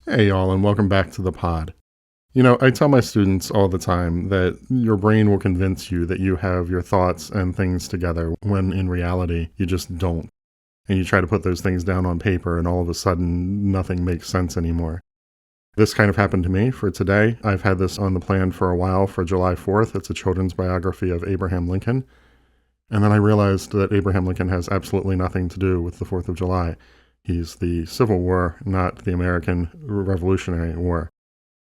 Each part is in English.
Hey y'all, and welcome back to the pod. I tell my students all the time that your brain will convince you that you have your thoughts and things together when in reality you just don't. And you try to put those things down on paper and all of a sudden nothing makes sense anymore. This kind of happened to me for today. I've had this on the plan for a while for July 4th. It's a children's biography of Abraham Lincoln. And then I realized that Abraham Lincoln has absolutely nothing to do with the 4th of July. He's the Civil War, not the American Revolutionary War.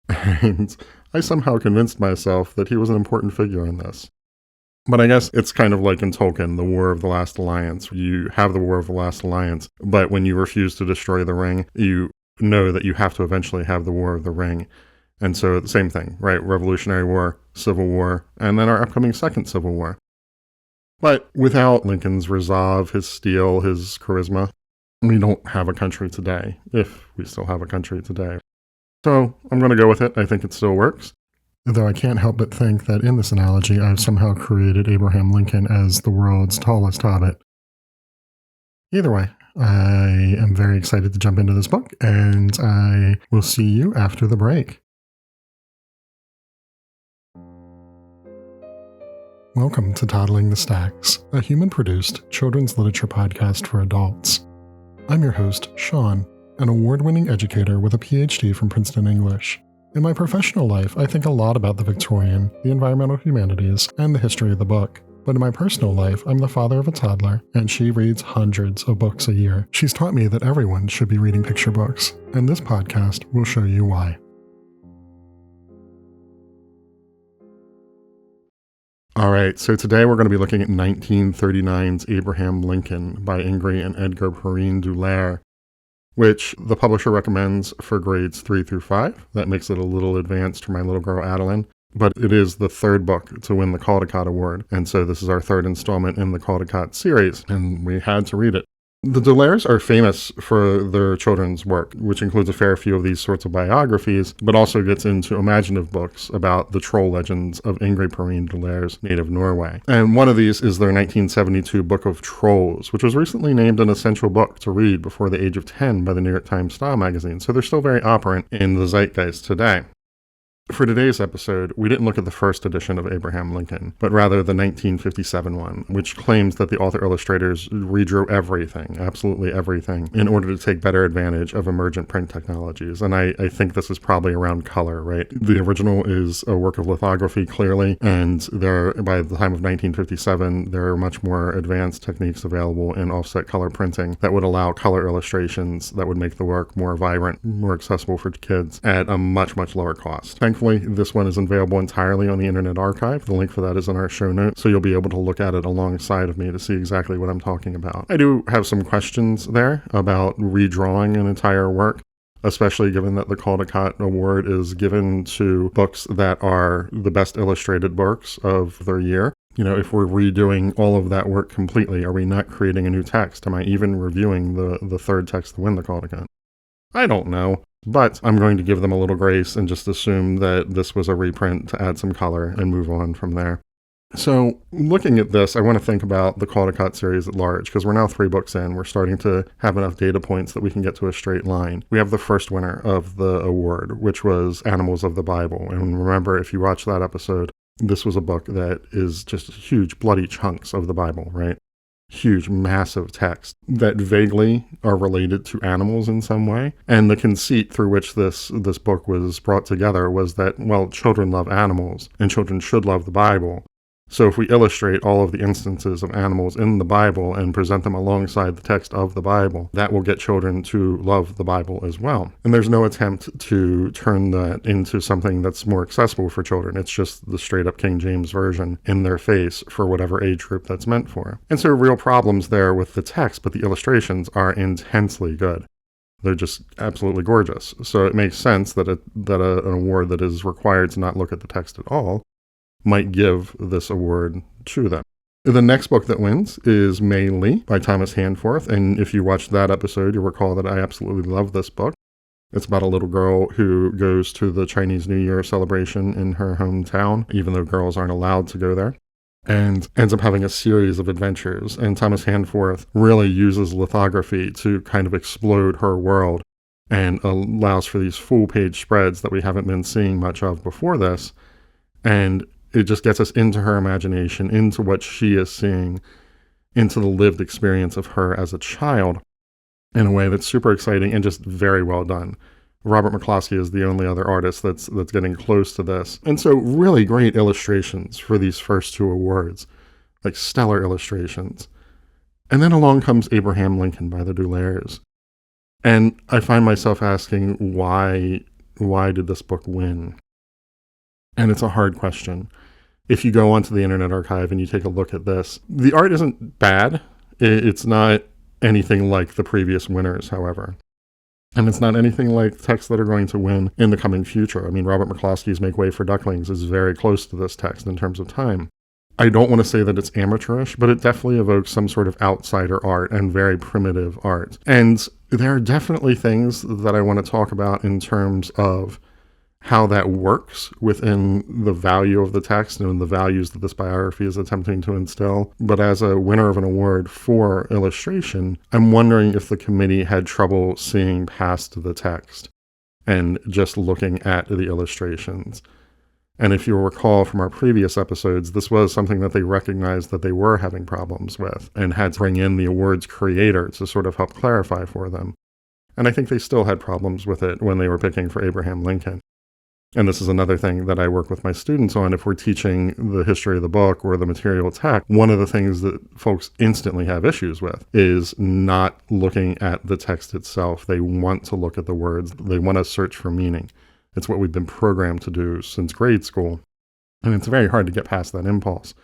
And I somehow convinced myself that he was an important figure in this. But I guess it's kind of like in Tolkien, the War of the Last Alliance. You have the War of the Last Alliance, but when you refuse to destroy the ring, you know that you have to eventually have the War of the Ring. And so the same thing, right? Revolutionary War, Civil War, and then our upcoming second Civil War. But without Lincoln's resolve, his steel, his charisma, we don't have a country today, if we still have a country today. So I'm going to go with it. I think it still works. Though I can't help but think that in this analogy, I've somehow created Abraham Lincoln as the world's tallest hobbit. Either way, I am very excited to jump into this book, and I will see you after the break. Welcome to Toddling the Stacks, a human-produced children's literature podcast for adults. I'm your host, Sean, an award-winning educator with a PhD from Princeton English. In my professional life, I think a lot about the Victorian, the environmental humanities, and the history of the book. But in my personal life, I'm the father of a toddler, and she reads hundreds of books a year. She's taught me that everyone should be reading picture books, and this podcast will show you why. All right, so today we're going to be looking at 1939's Abraham Lincoln by Ingri and Edgar D'Aulaires, which the publisher recommends for grades 3 through 5. That makes it a little advanced for my little girl Adeline, but it is the third book to win the Caldecott Award, and so this is our third installment in the Caldecott series, and we had to read it. The D'Aulaires are famous for their children's work, which includes a fair few of these sorts of biographies, but also gets into imaginative books about the troll legends of Ingri D'Aulaires' native Norway. And one of these is their 1972 Book of Trolls, which was recently named an essential book to read before the age of 10 by the New York Times Style magazine, so they're still very operant in the zeitgeist today. For today's episode, we didn't look at the first edition of Abraham Lincoln, but rather the 1957 one, which claims that the author-illustrators redrew everything, absolutely everything, in order to take better advantage of emergent print technologies. And I think this is probably around color, right? The original is a work of lithography, clearly, and by the time of 1957, there are much more advanced techniques available in offset color printing that would allow color illustrations that would make the work more vibrant, more accessible for kids at a much, much lower cost. Thankfully, this one is available entirely on the Internet Archive. The link for that is in our show notes, so you'll be able to look at it alongside of me to see exactly what I'm talking about. I do have some questions there about redrawing an entire work, especially given that the Caldecott Award is given to books that are the best illustrated works of their year. If we're redoing all of that work completely, are we not creating a new text? Am I even reviewing the third text to win the Caldecott? I don't know. But I'm going to give them a little grace and just assume that this was a reprint to add some color and move on from there. So looking at this, I want to think about the Caldecott series at large, because we're now 3 books in. We're starting to have enough data points that we can get to a straight line. We have the first winner of the award, which was Animals of the Bible. And remember, if you watch that episode, this was a book that is just huge, bloody chunks of the Bible, right? Huge, massive text that vaguely are related to animals in some way. And the conceit through which this book was brought together was that, well, children love animals and children should love the Bible. So if we illustrate all of the instances of animals in the Bible and present them alongside the text of the Bible, that will get children to love the Bible as well. And there's no attempt to turn that into something that's more accessible for children. It's just the straight-up King James Version in their face for whatever age group that's meant for. And so real problems there with the text, but the illustrations are intensely good. They're just absolutely gorgeous. So it makes sense that an award that is required to not look at the text at all might give this award to them. The next book that wins is Mei Li by Thomas Handforth, and if you watched that episode, you'll recall that I absolutely love this book. It's about a little girl who goes to the Chinese New Year celebration in her hometown, even though girls aren't allowed to go there, and ends up having a series of adventures. And Thomas Handforth really uses lithography to kind of explode her world and allows for these full-page spreads that we haven't been seeing much of before this. And it just gets us into her imagination, into what she is seeing, into the lived experience of her as a child in a way that's super exciting and just very well done. Robert McCloskey is the only other artist that's getting close to this. And so really great illustrations for these first two awards, like stellar illustrations. And then along comes Abraham Lincoln by the D'Aulaires. And I find myself asking, why did this book win? And it's a hard question. If you go onto the Internet Archive and you take a look at this, the art isn't bad. It's not anything like the previous winners, however. And it's not anything like texts that are going to win in the coming future. I mean, Robert McCloskey's Make Way for Ducklings is very close to this text in terms of time. I don't want to say that it's amateurish, but it definitely evokes some sort of outsider art and very primitive art. And there are definitely things that I want to talk about in terms of how that works within the value of the text and the values that this biography is attempting to instill. But as a winner of an award for illustration, I'm wondering if the committee had trouble seeing past the text and just looking at the illustrations. And if you'll recall from our previous episodes, this was something that they recognized that they were having problems with and had to bring in the award's creator to sort of help clarify for them. And I think they still had problems with it when they were picking for Abraham Lincoln. And this is another thing that I work with my students on. If we're teaching the history of the book or the material text, one of the things that folks instantly have issues with is not looking at the text itself. They want to look at the words. They want to search for meaning. It's what we've been programmed to do since grade school. And it's very hard to get past that impulse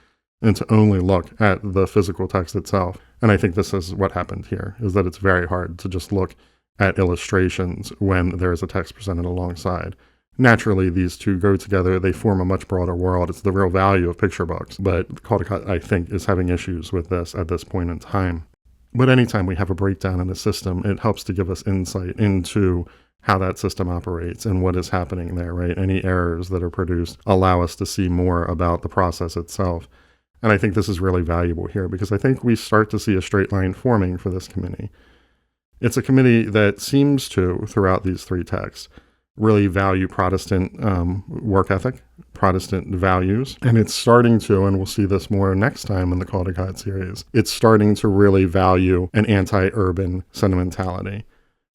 and to only look at the physical text itself. And I think this is what happened here, is that it's very hard to just look at illustrations when there is a text presented alongside. Naturally, these two go together. They form a much broader world. It's the real value of picture books. But Caldecott, I think, is having issues with this at this point in time. But anytime we have a breakdown in a system, it helps to give us insight into how that system operates and what is happening there, right? Any errors that are produced allow us to see more about the process itself. And I think this is really valuable here because I think we start to see a straight line forming for this committee. It's a committee that seems to, throughout these three texts, really value Protestant work ethic, Protestant values. And it's starting to, and we'll see this more next time in the Caldecott series, it's starting to really value an anti-urban sentimentality.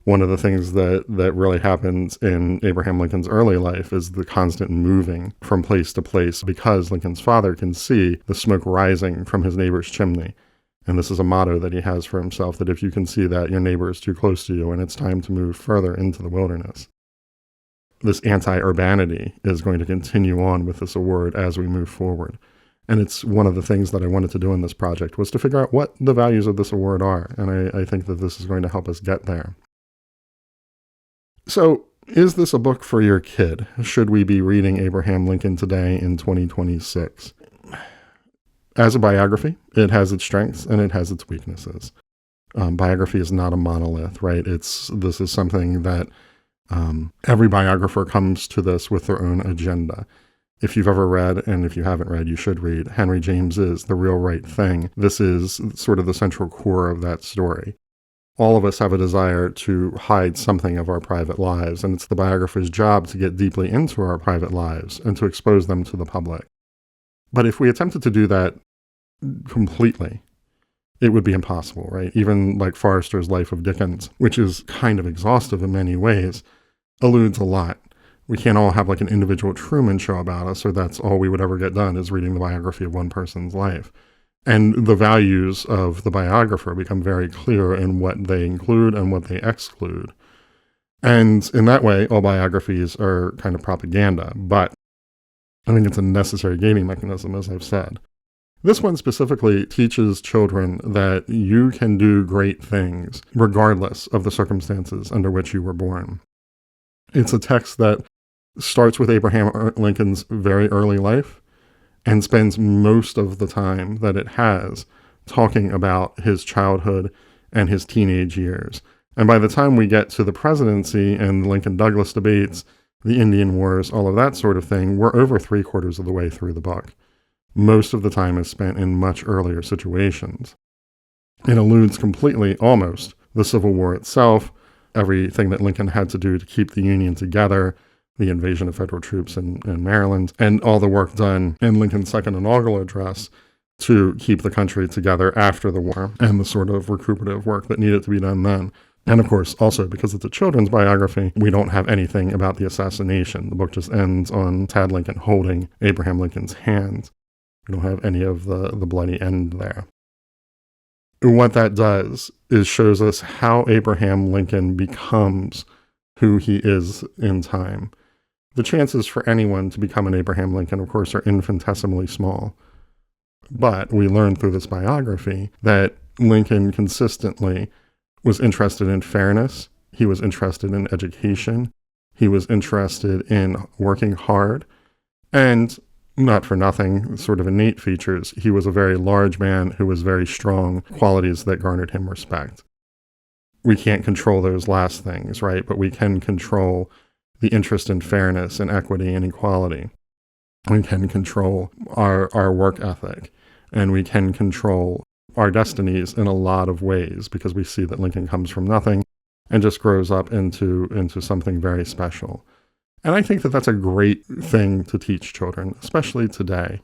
One of the things that really happens in Abraham Lincoln's early life is the constant moving from place to place because Lincoln's father can see the smoke rising from his neighbor's chimney. And this is a motto that he has for himself, that if you can see that, your neighbor is too close to you and it's time to move further into the wilderness. This anti-urbanity is going to continue on with this award as we move forward. And it's one of the things that I wanted to do in this project was to figure out what the values of this award are. And I think that this is going to help us get there. So, is this a book for your kid? Should we be reading Abraham Lincoln today in 2026? As a biography, it has its strengths and it has its weaknesses. Biography is not a monolith, right? This is something that every biographer comes to this with their own agenda. If you've ever read, and if you haven't read, you should read, Henry James's The Real Right Thing. This is sort of the central core of that story. All of us have a desire to hide something of our private lives, and it's the biographer's job to get deeply into our private lives and to expose them to the public. But if we attempted to do that completely, it would be impossible, right? Even like Forrester's Life of Dickens, which is kind of exhaustive in many ways, alludes a lot. We can't all have like an individual Truman Show about us, or that's all we would ever get done is reading the biography of one person's life. And the values of the biographer become very clear in what they include and what they exclude. And in that way, all biographies are kind of propaganda, but I think it's a necessary gating mechanism, as I've said. This one specifically teaches children that you can do great things regardless of the circumstances under which you were born. It's a text that starts with Abraham Lincoln's very early life and spends most of the time that it has talking about his childhood and his teenage years. And by the time we get to the presidency and the Lincoln-Douglas debates, the Indian Wars, all of that sort of thing, we're over 3/4 of the way through the book. Most of the time is spent in much earlier situations. It eludes completely, almost, the Civil War itself, everything that Lincoln had to do to keep the Union together, the invasion of federal troops in Maryland, and all the work done in Lincoln's second inaugural address to keep the country together after the war, and the sort of recuperative work that needed to be done then. And of course, also because it's a children's biography, we don't have anything about the assassination. The book just ends on Tad Lincoln holding Abraham Lincoln's hand. We don't have any of the bloody end there. What that does is shows us how Abraham Lincoln becomes who he is in time. The chances for anyone to become an Abraham Lincoln, of course, are infinitesimally small. But we learn through this biography that Lincoln consistently was interested in fairness. He was interested in education. He was interested in working hard. And not for nothing, sort of innate features, he was a very large man who was very strong, qualities that garnered him respect. We can't control those last things, right? But we can control the interest in fairness and equity and equality. We can control our work ethic, and we can control our destinies in a lot of ways, because we see that Lincoln comes from nothing and just grows up into something very special. And I think that that's a great thing to teach children, especially today,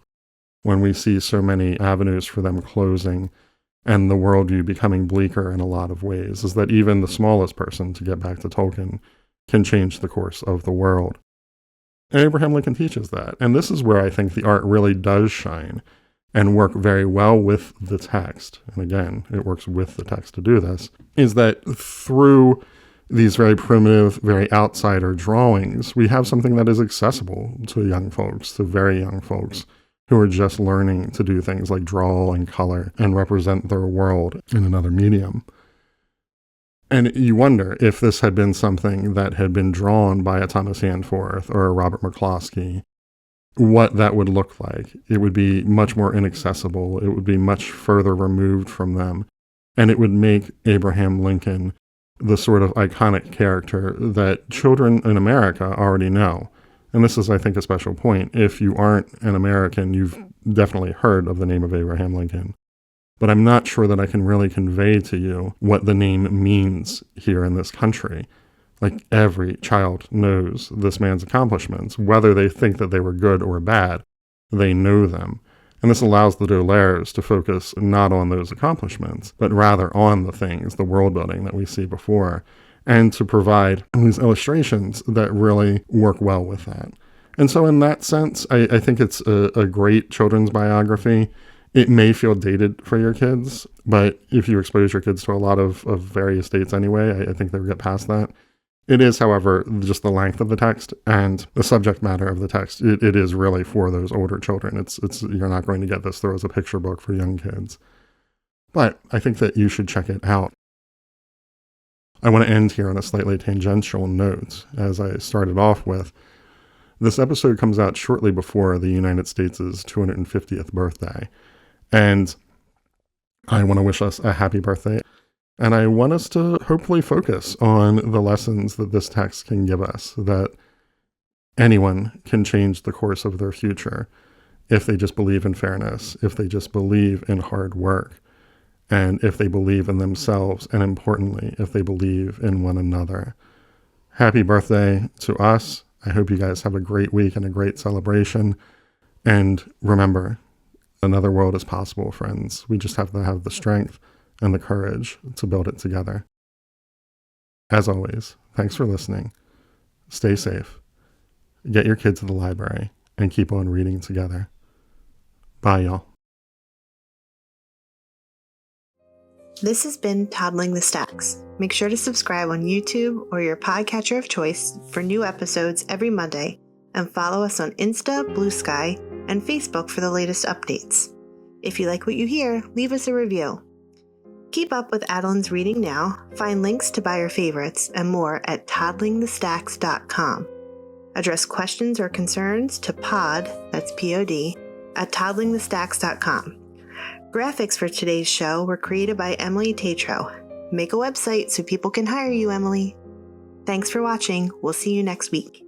when we see so many avenues for them closing and the worldview becoming bleaker in a lot of ways, is that even the smallest person, to get back to Tolkien, can change the course of the world. And Abraham Lincoln teaches that. And this is where I think the art really does shine and work very well with the text. And again, it works with the text to do this, is that through these very primitive, very outsider drawings, we have something that is accessible to young folks, to very young folks who are just learning to do things like draw and color and represent their world in another medium. And you wonder if this had been something that had been drawn by a Thomas Hanforth or a Robert McCloskey, what that would look like. It would be much more inaccessible. It would be much further removed from them. And it would make Abraham Lincoln the sort of iconic character that children in America already know. And this is, I think, a special point. If you aren't an American, you've definitely heard of the name of Abraham Lincoln. But I'm not sure that I can really convey to you what the name means here in this country. Like, every child knows this man's accomplishments. Whether they think that they were good or bad, they know them. And this allows the D'Aulaires to focus not on those accomplishments, but rather on the things, the world building that we see before, and to provide these illustrations that really work well with that. And so in that sense, I think it's a great children's biography. It may feel dated for your kids, but if you expose your kids to a lot of various dates anyway, I think they'll get past that. It is, however, just the length of the text and the subject matter of the text. It is really for those older children. It's you're not going to get this through as a picture book for young kids. But I think that you should check it out. I want to end here on a slightly tangential note, as I started off with. This episode comes out shortly before the United States' 250th birthday. And I want to wish us a happy birthday. And I want us to hopefully focus on the lessons that this text can give us, that anyone can change the course of their future if they just believe in fairness, if they just believe in hard work, and if they believe in themselves, and importantly, if they believe in one another. Happy birthday to us. I hope you guys have a great week and a great celebration. And remember, another world is possible, friends. We just have to have the strength and the courage to build it together. As always, thanks for listening. Stay safe. Get your kids to the library and keep on reading together. Bye, y'all. This has been Toddling the Stacks. Make sure to subscribe on YouTube or your podcatcher of choice for new episodes every Monday, and follow us on Insta, Blue Sky, and Facebook for the latest updates. If you like what you hear, leave us a review. Keep up with Adeline's reading now, find links to buy your favorites, and more at toddlingthestacks.com. Address questions or concerns to pod, that's P-O-D, at toddlingthestacks.com. Graphics for today's show were created by Emily Tatro. Make a website so people can hire you, Emily. Thanks for watching. We'll see you next week.